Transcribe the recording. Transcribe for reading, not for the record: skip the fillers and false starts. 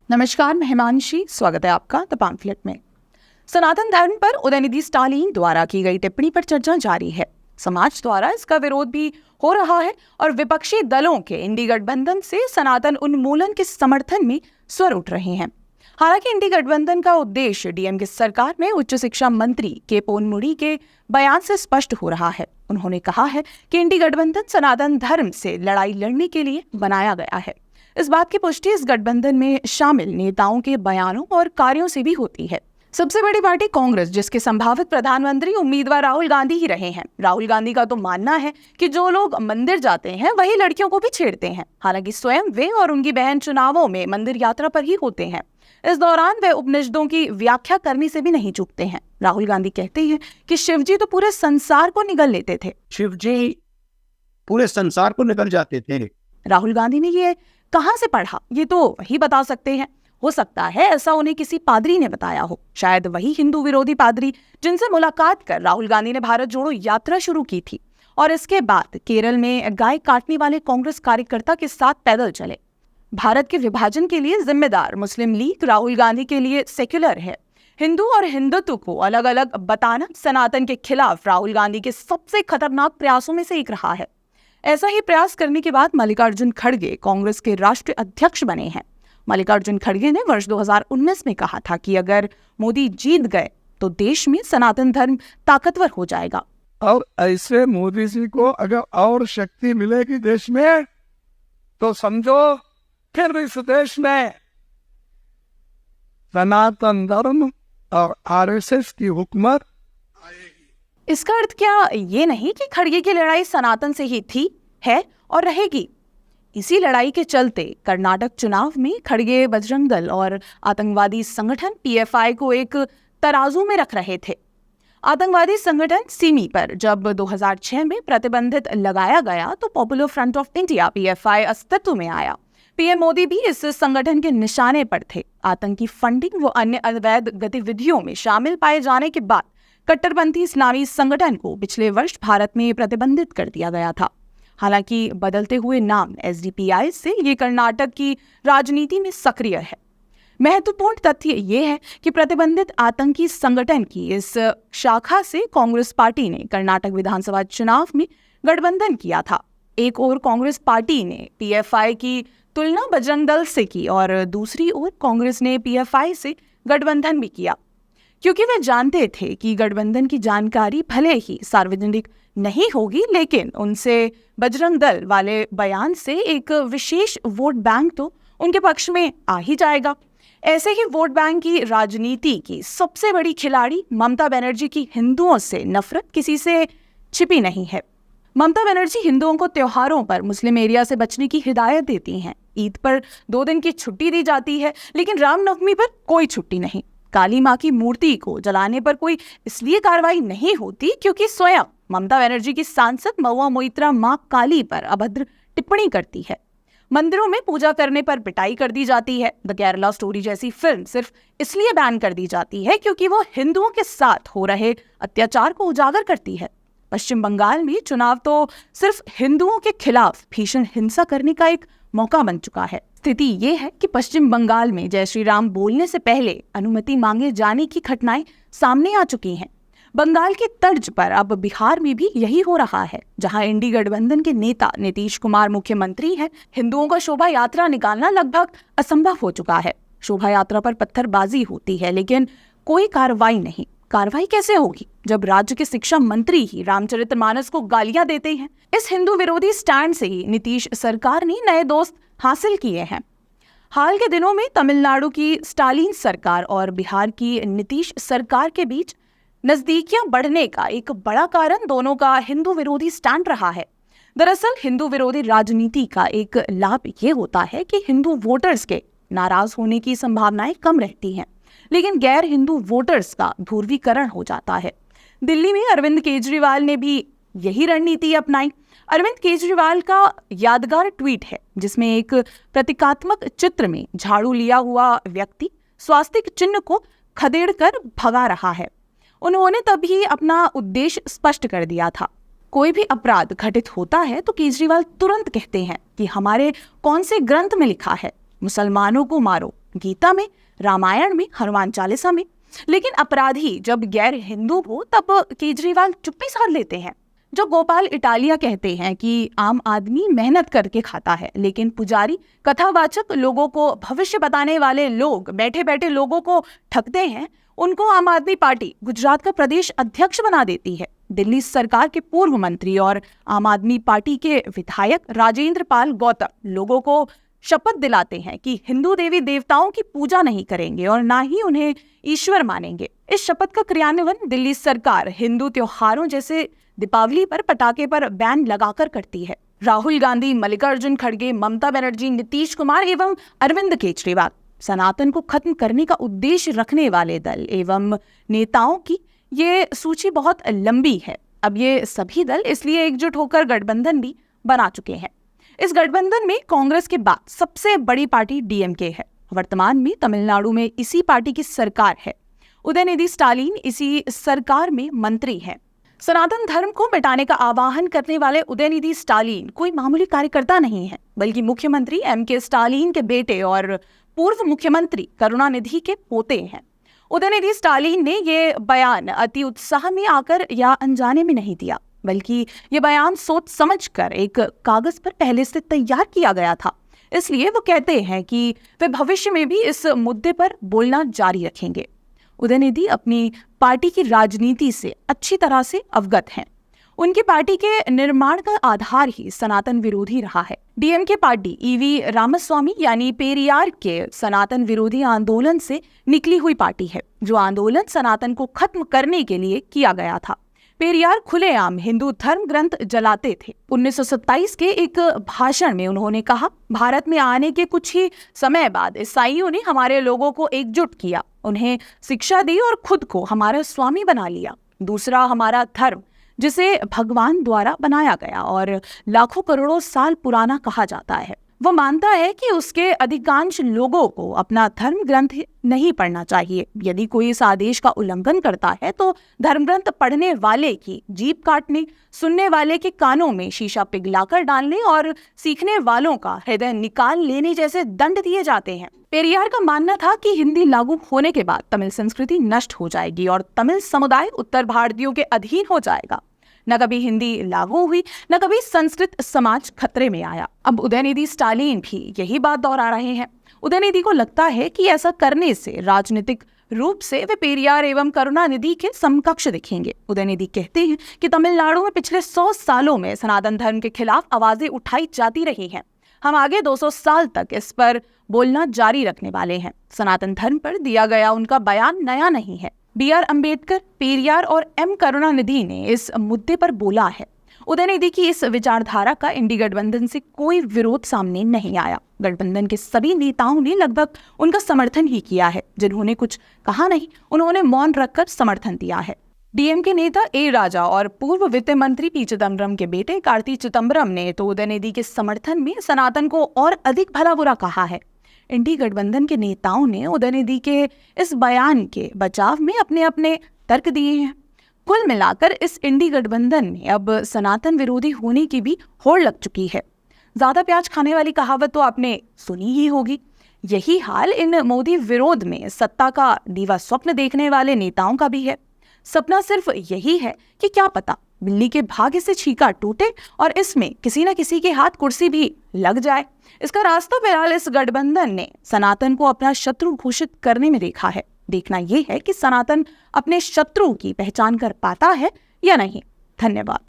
नमस्कार, मैं हिमांशी। स्वागत है आपका द पैम्फलेट में। सनातन धर्म पर उदयनिधि स्टालिन द्वारा की गई टिप्पणी पर चर्चा जारी है। समाज द्वारा इसका विरोध भी हो रहा है और विपक्षी दलों के इंडी गठबंधन से सनातन उन्मूलन के समर्थन में स्वर उठ रहे हैं। हालांकि इंडी गठबंधन का उद्देश्य डीएमके सरकार में उच्च शिक्षा मंत्री के पोनमुडी के बयान से स्पष्ट हो रहा है। उन्होंने कहा है कि इंडी गठबंधन सनातन धर्म से लड़ाई लड़ने के लिए बनाया गया है। इस बात की पुष्टि इस गठबंधन में शामिल नेताओं के बयानों और कार्यों से भी होती है। सबसे बड़ी पार्टी कांग्रेस, जिसके संभावित प्रधानमंत्री उम्मीदवार राहुल गांधी ही रहे हैं। राहुल गांधी का तो मानना है कि जो लोग मंदिर जाते हैं वही लड़कियों को भी छेड़ते हैं। हालांकि स्वयं वे और उनकी बहन चुनावों में मंदिर यात्रा पर ही होते हैं। इस दौरान वे उपनिषदों की व्याख्या करने से भी नहीं चूकते हैं। राहुल गांधी कहते हैं कि शिवजी तो पूरे संसार को निगल लेते थे। शिवजी पूरे संसार को निगल जाते थे। राहुल गांधी ने ये कहां से पढ़ा, ये तो वही बता सकते हैं। हो सकता है ऐसा उन्हें किसी पादरी ने बताया हो, शायद वही हिंदू विरोधी पादरी जिनसे मुलाकात कर राहुल गांधी ने भारत जोड़ो यात्रा शुरू की थी और इसके बाद केरल में गाय काटने वाले कांग्रेस कार्यकर्ता के साथ पैदल चले। भारत के विभाजन के लिए जिम्मेदार मुस्लिम लीग राहुल गांधी के लिए सेक्युलर है। हिंदू और हिंदुत्व को अलग अलग बताना सनातन के खिलाफ राहुल गांधी के सबसे खतरनाक प्रयासों में से एक रहा है। ऐसा ही प्रयास करने के बाद मल्लिकार्जुन खड़गे कांग्रेस के राष्ट्रीय अध्यक्ष बने हैं। मल्लिकार्जुन खड़गे ने वर्ष 2019 में कहा था कि अगर मोदी जीत गए तो देश में सनातन धर्म ताकतवर हो जाएगा। और ऐसे मोदी जी को अगर और शक्ति मिलेगी देश में तो समझो फिर इस देश में सनातन धर्म और आरएसएस की हुकूमत आएगी। इसका अर्थ क्या ये नहीं कि खड़गे की लड़ाई सनातन से ही थी, है और रहेगी। इसी लड़ाई के चलते कर्नाटक चुनाव में खड़गे बजरंग दल और आतंकवादी संगठन पीएफआई को एक तराजू में रख रहे थे। आतंकवादी संगठन सिमी पर जब 2006 में प्रतिबंधित लगाया गया तो popular front of India PFI अस्तित्व में आया। पीएम मोदी भी इस संगठन के निशाने पर थे। आतंकी फंडिंग व अन्य अवैध गतिविधियों में शामिल पाए जाने के बाद कट्टरपंथी इस्लामी संगठन को पिछले वर्ष भारत में प्रतिबंधित कर दिया गया था। हालांकि बदलते हुए नाम एसडीपीआई से ये कर्नाटक की राजनीति में सक्रिय है। महत्वपूर्ण तथ्य ये है कि प्रतिबंधित आतंकी संगठन की इस शाखा से कांग्रेस पार्टी ने कर्नाटक विधानसभा चुनाव में गठबंधन किया था। एक ओर कांग्रेस पार्टी ने पीएफआई की तुलना बजरंग दल से की और दूसरी ओर कांग्रेस ने पीएफआई से गठबंधन भी किया, क्योंकि वे जानते थे कि गठबंधन की जानकारी भले ही सार्वजनिक नहीं होगी, लेकिन उनसे बजरंग दल वाले बयान से एक विशेष वोट बैंक तो उनके पक्ष में आ ही जाएगा। ऐसे ही वोट बैंक की राजनीति की सबसे बड़ी खिलाड़ी ममता बनर्जी की हिंदुओं से नफरत किसी से छिपी नहीं है। ममता बनर्जी हिंदुओं को त्योहारों पर मुस्लिम एरिया से बचने की हिदायत देती हैं। ईद पर 2 दिन की छुट्टी दी जाती है, लेकिन रामनवमी पर कोई छुट्टी नहीं। काली माँ की मूर्ति को जलाने पर कोई इसलिए कार्रवाई नहीं होती क्योंकि स्वयं ममता बनर्जी की सांसद महुआ मोइत्रा माँ काली पर अभद्र टिप्पणी करती है। मंदिरों में पूजा करने पर पिटाई कर दी जाती है। द केरला स्टोरी जैसी फिल्म सिर्फ इसलिए बैन कर दी जाती है क्योंकि वो हिंदुओं के साथ हो रहे अत्याचार को उजागर करती है। पश्चिम बंगाल में चुनाव तो सिर्फ हिंदुओं के खिलाफ भीषण हिंसा करने का एक मौका बन चुका है। स्थिति ये है कि पश्चिम बंगाल में जय श्री राम बोलने से पहले अनुमति मांगे जाने की घटनाएं सामने आ चुकी हैं। बंगाल की तर्ज पर अब बिहार में भी यही हो रहा है, जहां इंडी गठबंधन के नेता नीतीश कुमार मुख्यमंत्री हैं। हिंदुओं का शोभा यात्रा निकालना लगभग असंभव हो चुका है। शोभा यात्रा पर पत्थरबाजी होती है, लेकिन कोई कार्रवाई नहीं। कार्रवाई कैसे होगी जब राज्य के शिक्षा मंत्री ही रामचरितमानस को गालियां देते हैं? इस हिंदू विरोधी स्टैंड से ही नीतीश सरकार ने नए दोस्त हासिल किए हैं। हाल के दिनों में तमिलनाडु की स्टालिन सरकार और बिहार की नीतीश सरकार के बीच नजदीकियां बढ़ने का एक बड़ा कारण दोनों का हिंदू विरोधी स्टैंड रहा है। दरअसल हिंदू विरोधी राजनीति का एक लाभ ये होता है कि हिंदू वोटर्स के नाराज होने की संभावनाएं कम रहती हैं, लेकिन गैर हिंदू वोटर्स का ध्रुवीकरण हो जाता है। दिल्ली में अरविंद केजरीवाल ने भी यही रणनीति अपनाई। अरविंद केजरीवाल का यादगार ट्वीट है जिसमें एक प्रतीकात्मक चित्र में झाड़ू लिया हुआ व्यक्ति स्वास्तिक चिन्ह को खदेड़कर भगा रहा है। उन्होंने तभी अपना उद्देश्य स्पष्ट कर दिया था। कोई भी अपराध घटित होता है तो केजरीवाल तुरंत कहते हैं कि हमारे कौन से ग्रंथ में लिखा है मुसलमानों को मारो, गीता में, रामायण में, हनुमान चालीसा में। लेकिन अपराधी जब गैर हिंदू हो तब केजरीवाल चुप्पी साध लेते हैं। जो गोपाल इटालिया कहते हैं कि आम आदमी मेहनत करके खाता है, लेकिन पुजारी, कथावाचक, लोगों को भविष्य बताने वाले लोग बैठे बैठे लोगों को ठगते हैं, उनको आम आदमी पार्टी गुजरात का प्रदेश अध्यक्ष बना देती है। दिल्ली सरकार के पूर्व मंत्री और आम आदमी पार्टी के विधायक राजेंद्र पाल गौतम लोगों को शपथ दिलाते हैं कि हिंदू देवी देवताओं की पूजा नहीं करेंगे और ना ही उन्हें ईश्वर मानेंगे। इस शपथ का क्रियान्वयन दिल्ली सरकार हिंदू त्योहारों जैसे दीपावली पर पटाखे पर बैन लगाकर करती है। राहुल गांधी, मल्लिकार्जुन खड़गे, ममता बनर्जी, नीतीश कुमार एवं अरविंद केजरीवाल सनातन को खत्म करने का उद्देश्य रखने वाले दल एवं नेताओं की ये सूची बहुत लंबी है। अब ये सभी दल इसलिए एकजुट होकर गठबंधन भी बना चुके हैं। इस गठबंधन में कांग्रेस के बाद सबसे बड़ी पार्टी डीएमके है। वर्तमान में तमिलनाडु में इसी पार्टी की सरकार है। उदयनिधि स्टालिन इसी सरकार में मंत्री हैं। सनातन धर्म को मिटाने का आह्वान करने वाले उदयनिधि स्टालिन कोई मामूली कार्यकर्ता नहीं है, बल्कि मुख्यमंत्री एमके स्टालिन के बेटे और पूर्व मुख्यमंत्री करुणानिधि के पोते हैं। उदयनिधि स्टालिन ने ये बयान अति उत्साह में आकर या अनजाने में नहीं दिया, बल्कि ये बयान सोच समझकर एक कागज पर पहले से तैयार किया गया था। इसलिए वो कहते हैं कि वे भविष्य में भी इस मुद्दे पर बोलना जारी रखेंगे। उदयनिधि अपनी पार्टी की राजनीति से अच्छी तरह से अवगत हैं। उनकी पार्टी के निर्माण का आधार ही सनातन विरोधी रहा है। डीएमके पार्टी ईवी रामास्वामी यानी पेरियार के सनातन विरोधी आंदोलन से निकली हुई पार्टी है, जो आंदोलन सनातन को खत्म करने के लिए किया गया था। पेरियार खुलेआम हिंदू धर्म ग्रंथ जलाते थे। 1927 के एक भाषण में उन्होंने कहा, भारत में आने के कुछ ही समय बाद ईसाइयों ने हमारे लोगों को एकजुट किया, उन्हें शिक्षा दी और खुद को हमारा स्वामी बना लिया। दूसरा, हमारा धर्म जिसे भगवान द्वारा बनाया गया और लाखों करोड़ों साल पुराना कहा जाता है, वो मानता है कि उसके अधिकांश लोगों को अपना धर्म ग्रंथ नहीं पढ़ना चाहिए। यदि कोई इस आदेश का उल्लंघन करता है तो धर्म ग्रंथ पढ़ने वाले की जीभ काटने, सुनने वाले के कानों में शीशा पिघलाकर डालने और सीखने वालों का हृदय निकाल लेने जैसे दंड दिए जाते हैं। पेरियार का मानना था कि हिंदी लागू होने के बाद तमिल संस्कृति नष्ट हो जाएगी और तमिल समुदाय उत्तर भारतीयों के अधीन हो जाएगा। न कभी हिंदी लागू हुई, न कभी संस्कृत समाज खतरे में आया। अब उदयनिधि स्टालिन भी यही बात दोहरा रहे हैं। उदयनिधि को लगता है कि ऐसा करने से राजनीतिक रूप से वे पेरियार एवं करुणानिधि के समकक्ष दिखेंगे। उदयनिधि कहते हैं कि तमिलनाडु में पिछले 100 सालों में सनातन धर्म के खिलाफ आवाजें उठाई जाती रही हैं। हम आगे 200 साल तक इस पर बोलना जारी रखने वाले हैं। सनातन धर्म पर दिया गया उनका बयान नया नहीं है। BR अम्बेडकर, पेरियार और M करुणानिधि ने इस मुद्दे पर बोला है। उदयनिधि की इस विचारधारा का इंडी गठबंधन से कोई विरोध सामने नहीं आया। गठबंधन के सभी नेताओं ने लगभग उनका समर्थन ही किया है। जिन्होंने कुछ कहा नहीं, उन्होंने मौन रखकर समर्थन दिया है। डीएमके नेता ए राजा और पूर्व वित्त मंत्री पी चिदम्बरम के बेटे कार्ति चिदम्बरम ने तो उदयनिधि के समर्थन में सनातन को और अधिक भला बुरा कहा है। इंडी गठबंधन के नेताओं ने उदयनिधि के इस बयान के बचाव में अपने अपने तर्क दिए हैं। कुल मिलाकर इस इंडी गठबंधन में अब सनातन विरोधी होने की भी होड़ लग चुकी है। ज्यादा प्याज खाने वाली कहावत तो आपने सुनी ही होगी। यही हाल इन मोदी विरोध में सत्ता का दीवा स्वप्न देखने वाले नेताओं का भी है। सपना सिर्फ यही है कि क्या पता बिल्ली के भाग्य से छीका टूटे और इसमें किसी न किसी के हाथ कुर्सी भी लग जाए। इसका रास्ता फिलहाल इस गठबंधन ने सनातन को अपना शत्रु घोषित करने में देखा है। देखना यह है कि सनातन अपने शत्रु की पहचान कर पाता है या नहीं। धन्यवाद।